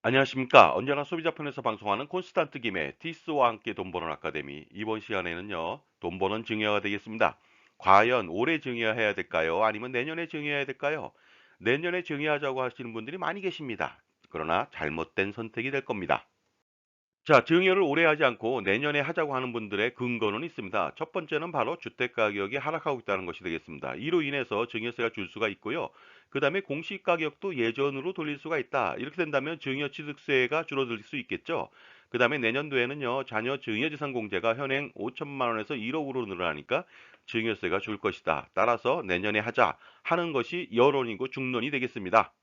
안녕하십니까. 언제나 소비자편에서 방송하는 콘스탄트 김의 티스와 함께 돈 버는 아카데미. 이번 시간에는요, 돈 버는 증여가 되겠습니다. 과연 올해 증여해야 될까요? 아니면 내년에 증여해야 될까요? 내년에 증여하자고 하시는 분들이 많이 계십니다. 그러나 잘못된 선택이 될 겁니다. 자, 증여를 올해 하지 않고 내년에 하자고 하는 분들의 근거는 있습니다. 첫 번째는 바로 주택 가격이 하락하고 있다는 것이 되겠습니다. 이로 인해서 증여세가 줄 수가 있고요. 그다음에 공시 가격도 예전으로 돌릴 수가 있다. 이렇게 된다면 증여 취득세가 줄어들 수 있겠죠. 그다음에 내년도에는요. 자녀 증여재산 공제가 현행 5천만 원에서 1억으로 늘어나니까 증여세가 줄 것이다. 따라서 내년에 하자 하는 것이 여론이고 중론이 되겠습니다.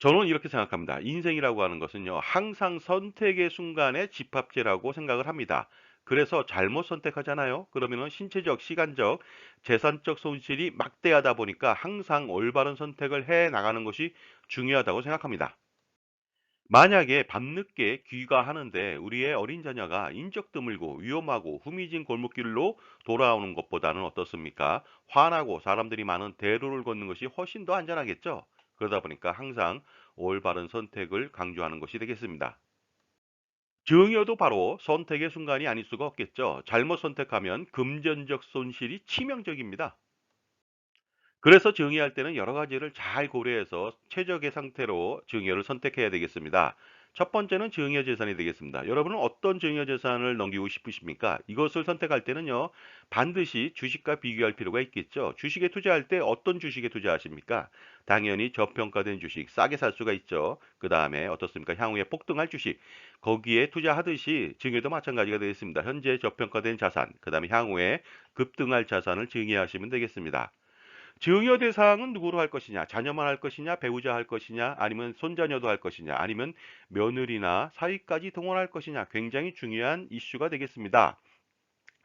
저는 이렇게 생각합니다. 인생이라고 하는 것은요, 항상 선택의 순간의 집합제라고 생각을 합니다. 그래서 잘못 선택하잖아요. 그러면은 신체적, 시간적, 재산적 손실이 막대하다 보니까 항상 올바른 선택을 해 나가는 것이 중요하다고 생각합니다. 만약에 밤늦게 귀가하는데 우리의 어린 자녀가 인적 드물고 위험하고 후미진 골목길로 돌아오는 것보다는 어떻습니까? 환하고 사람들이 많은 대로를 걷는 것이 훨씬 더 안전하겠죠? 그러다 보니까 항상 올바른 선택을 강조하는 것이 되겠습니다. 증여도 바로 선택의 순간이 아닐 수가 없겠죠. 잘못 선택하면 금전적 손실이 치명적입니다. 그래서 증여할 때는 여러 가지를 잘 고려해서 최적의 상태로 증여를 선택해야 되겠습니다. 첫 번째는 증여 재산이 되겠습니다. 여러분은 어떤 증여 재산을 넘기고 싶으십니까? 이것을 선택할 때는요, 반드시 주식과 비교할 필요가 있겠죠. 주식에 투자할 때 어떤 주식에 투자하십니까? 당연히 저평가된 주식, 싸게 살 수가 있죠. 그 다음에 어떻습니까? 향후에 폭등할 주식, 거기에 투자하듯이 증여도 마찬가지가 되겠습니다. 현재 저평가된 자산, 그 다음에 향후에 급등할 자산을 증여하시면 되겠습니다. 증여 대상은 누구로 할 것이냐? 자녀만 할 것이냐? 배우자 할 것이냐? 아니면 손자녀도 할 것이냐? 아니면 며느리나 사위까지 동원할 것이냐? 굉장히 중요한 이슈가 되겠습니다.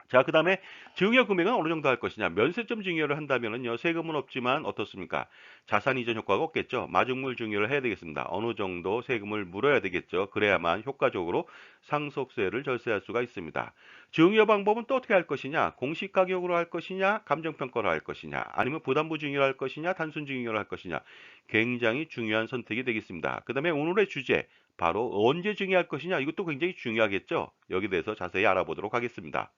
자, 그다음에 증여 금액은 어느 정도 할 것이냐? 면세점 증여를 한다면은요, 세금은 없지만 어떻습니까? 자산 이전 효과가 없겠죠. 마중물 증여를 해야 되겠습니다. 어느 정도 세금을 물어야 되겠죠. 그래야만 효과적으로 상속세를 절세할 수가 있습니다. 증여 방법은 또 어떻게 할 것이냐? 공시 가격으로 할 것이냐? 감정평가로 할 것이냐? 아니면 부담부 증여를 할 것이냐? 단순 증여를 할 것이냐? 굉장히 중요한 선택이 되겠습니다. 그다음에 오늘의 주제 바로 언제 증여할 것이냐? 이것도 굉장히 중요하겠죠. 여기 대해서 자세히 알아보도록 하겠습니다.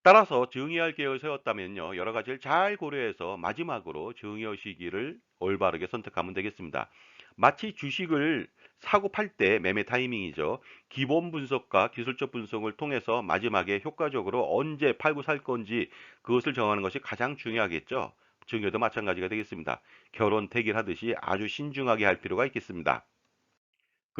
따라서 증여할 계획을 세웠다면요, 여러 가지를 잘 고려해서 마지막으로 증여 시기를 올바르게 선택하면 되겠습니다. 마치 주식을 사고 팔 때 매매 타이밍이죠. 기본 분석과 기술적 분석을 통해서 마지막에 효과적으로 언제 팔고 살 건지 그것을 정하는 것이 가장 중요하겠죠. 증여도 마찬가지가 되겠습니다. 결혼 태길하듯이 아주 신중하게 할 필요가 있겠습니다.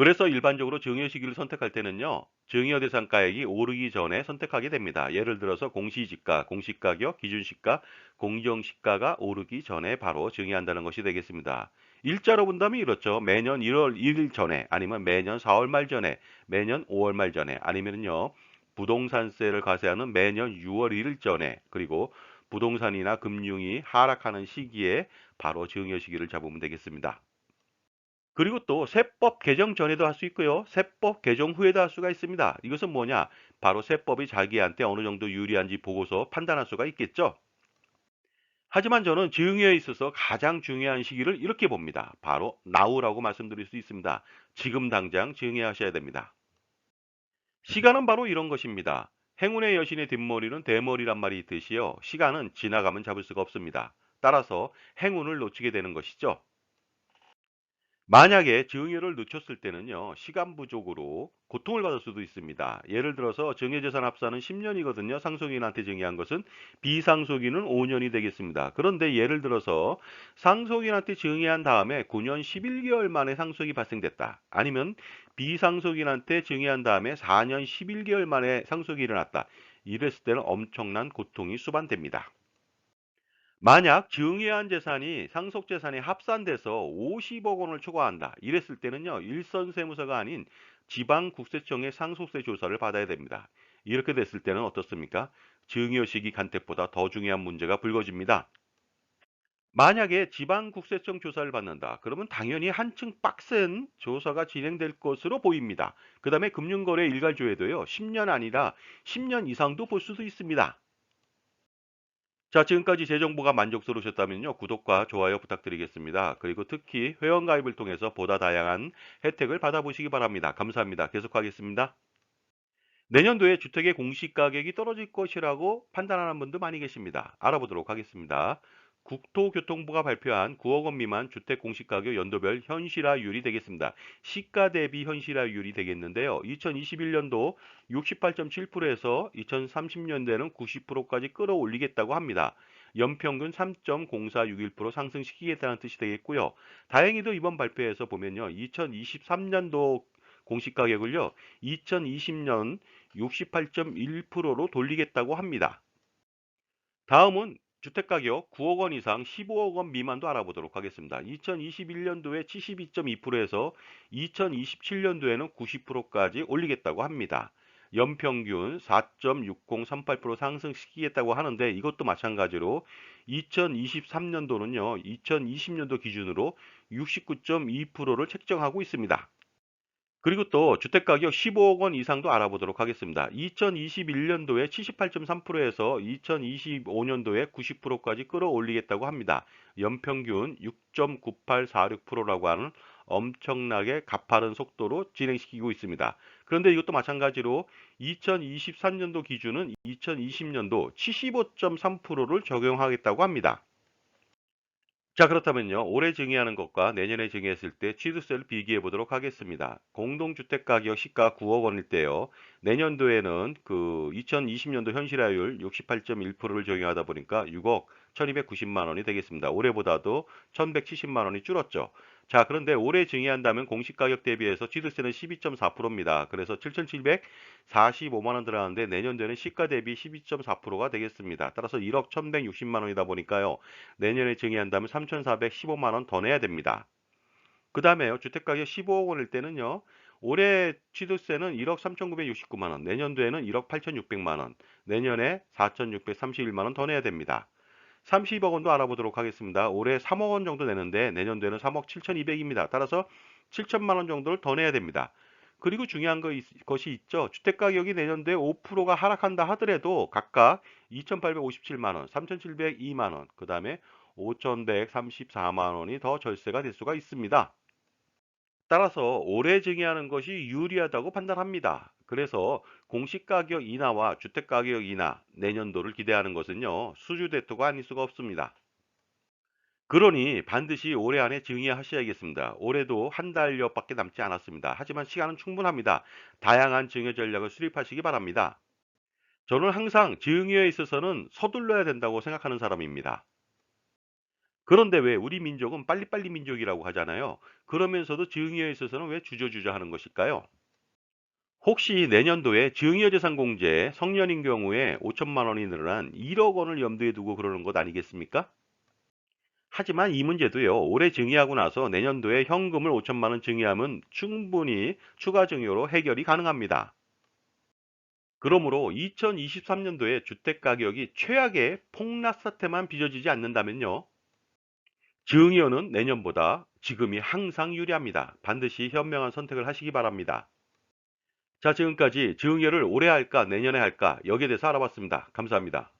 그래서 일반적으로 증여 시기를 선택할 때는요, 증여 대상가액이 오르기 전에 선택하게 됩니다. 예를 들어서 공시지가, 공시가격, 기준시가, 공정시가가 오르기 전에 바로 증여한다는 것이 되겠습니다. 일자로 본다면 이렇죠. 매년 1월 1일 전에, 아니면 매년 4월 말 전에, 매년 5월 말 전에, 아니면요, 부동산세를 과세하는 매년 6월 1일 전에, 그리고 부동산이나 금융이 하락하는 시기에 바로 증여 시기를 잡으면 되겠습니다. 그리고 또 세법 개정 전에도 할 수 있고요. 세법 개정 후에도 할 수가 있습니다. 이것은 뭐냐? 바로 세법이 자기한테 어느 정도 유리한지 보고서 판단할 수가 있겠죠. 하지만 저는 증여에 있어서 가장 중요한 시기를 이렇게 봅니다. 바로 now라고 말씀드릴 수 있습니다. 지금 당장 증여하셔야 됩니다. 시간은 바로 이런 것입니다. 행운의 여신의 뒷머리는 대머리란 말이 있듯이요. 시간은 지나가면 잡을 수가 없습니다. 따라서 행운을 놓치게 되는 것이죠. 만약에 증여를 늦췄을 때는요, 시간 부족으로 고통을 받을 수도 있습니다. 예를 들어서 증여재산 합산은 10년이거든요. 상속인한테 증여한 것은 비상속인은 5년이 되겠습니다. 그런데 예를 들어서 상속인한테 증여한 다음에 9년 11개월 만에 상속이 발생됐다. 아니면 비상속인한테 증여한 다음에 4년 11개월 만에 상속이 일어났다. 이랬을 때는 엄청난 고통이 수반됩니다. 만약 증여한 재산이 상속 재산에 합산돼서 50억 원을 초과한다. 이랬을 때는요. 일선 세무서가 아닌 지방 국세청의 상속세 조사를 받아야 됩니다. 이렇게 됐을 때는 어떻습니까? 증여 시기 간택보다 더 중요한 문제가 불거집니다. 만약에 지방 국세청 조사를 받는다. 그러면 당연히 한층 빡센 조사가 진행될 것으로 보입니다. 그다음에 금융거래 일괄조회도요. 10년 아니라 10년 이상도 볼 수도 있습니다. 자, 지금까지 제 정보가 만족스러우셨다면요. 구독과 좋아요 부탁드리겠습니다. 그리고 특히 회원가입을 통해서 보다 다양한 혜택을 받아보시기 바랍니다. 감사합니다. 계속하겠습니다. 내년도에 주택의 공시가격이 떨어질 것이라고 판단하는 분도 많이 계십니다. 알아보도록 하겠습니다. 국토교통부가 발표한 9억 원 미만 주택 공시가격 연도별 현실화율이 되겠습니다. 시가 대비 현실화율이 되겠는데요. 2021년도 68.7%에서 2030년대는 90%까지 끌어올리겠다고 합니다. 연평균 3.0461% 상승시키겠다는 뜻이 되겠고요. 다행히도 이번 발표에서 보면요. 2023년도 공시가격을요. 2020년 68.1%로 돌리겠다고 합니다. 다음은 주택가격 9억 원 이상 15억 원 미만도 알아보도록 하겠습니다. 2021년도에 72.2%에서 2027년도에는 90%까지 올리겠다고 합니다. 연평균 4.6038% 상승시키겠다고 하는데 이것도 마찬가지로 2023년도는요. 2020년도 기준으로 69.2%를 책정하고 있습니다. 그리고 또 주택가격 15억 원 이상도 알아보도록 하겠습니다. 2021년도에 78.3%에서 2025년도에 90%까지 끌어올리겠다고 합니다. 연평균 6.9846%라고 하는 엄청나게 가파른 속도로 진행시키고 있습니다. 그런데 이것도 마찬가지로 2023년도 기준은 2020년도 75.3%를 적용하겠다고 합니다. 자, 그렇다면요. 올해 증여하는 것과 내년에 증여했을 때 취득세를 비교해 보도록 하겠습니다. 공동주택 가격 시가 9억 원일 때요. 내년도에는 그 2020년도 현실화율 68.1%를 적용하다 보니까 6억 1290만 원이 되겠습니다. 올해보다도 1170만 원이 줄었죠. 자, 그런데 올해 증여한다면 공시가격 대비해서 취득세는 12.4%입니다. 그래서 7745만 원 들어가는데 내년도에는 시가 대비 12.4%가 되겠습니다. 따라서 1억 1160만 원이다 보니까요. 내년에 증여한다면 3,415만 원 더 내야 됩니다. 그 다음에요. 주택가격 15억 원일 때는요. 올해 취득세는 1억 3,969만 원, 내년도에는 1억 8,600만 원, 내년에 4,631만 원 더 내야 됩니다. 30억 원도 알아보도록 하겠습니다. 올해 3억 원 정도 내는데 내년도에는 3억 7,200입니다. 따라서 7천만 원 정도를 더 내야 됩니다. 그리고 중요한 것이 있죠. 주택가격이 내년도에 5%가 하락한다 하더라도 각각 2,857만 원, 3,702만 원, 그 다음에 5,134만 원이 더 절세가 될 수가 있습니다. 따라서 올해 증여하는 것이 유리하다고 판단합니다. 그래서 공시가격 인하와 주택가격 인하 내년도를 기대하는 것은요. 수주대토가 아닐 수가 없습니다. 그러니 반드시 올해 안에 증여하셔야겠습니다. 올해도 한 달여밖에 남지 않았습니다. 하지만 시간은 충분합니다. 다양한 증여 전략을 수립하시기 바랍니다. 저는 항상 증여에 있어서는 서둘러야 된다고 생각하는 사람입니다. 그런데 왜 우리 민족은 빨리빨리 민족이라고 하잖아요. 그러면서도 증여에 있어서는 왜 주저주저 하는 것일까요? 혹시 내년도에 증여재산 공제에 성년인 경우에 5천만 원이 늘어난 1억 원을 염두에 두고 그러는 것 아니겠습니까? 하지만 이 문제도요. 올해 증여하고 나서 내년도에 현금을 5천만 원 증여하면 충분히 추가 증여로 해결이 가능합니다. 그러므로 2023년도에 주택 가격이 최악의 폭락 사태만 빚어지지 않는다면요. 증여는 내년보다 지금이 항상 유리합니다. 반드시 현명한 선택을 하시기 바랍니다. 자, 지금까지 증여를 올해 할까 내년에 할까 여기에 대해서 알아봤습니다. 감사합니다.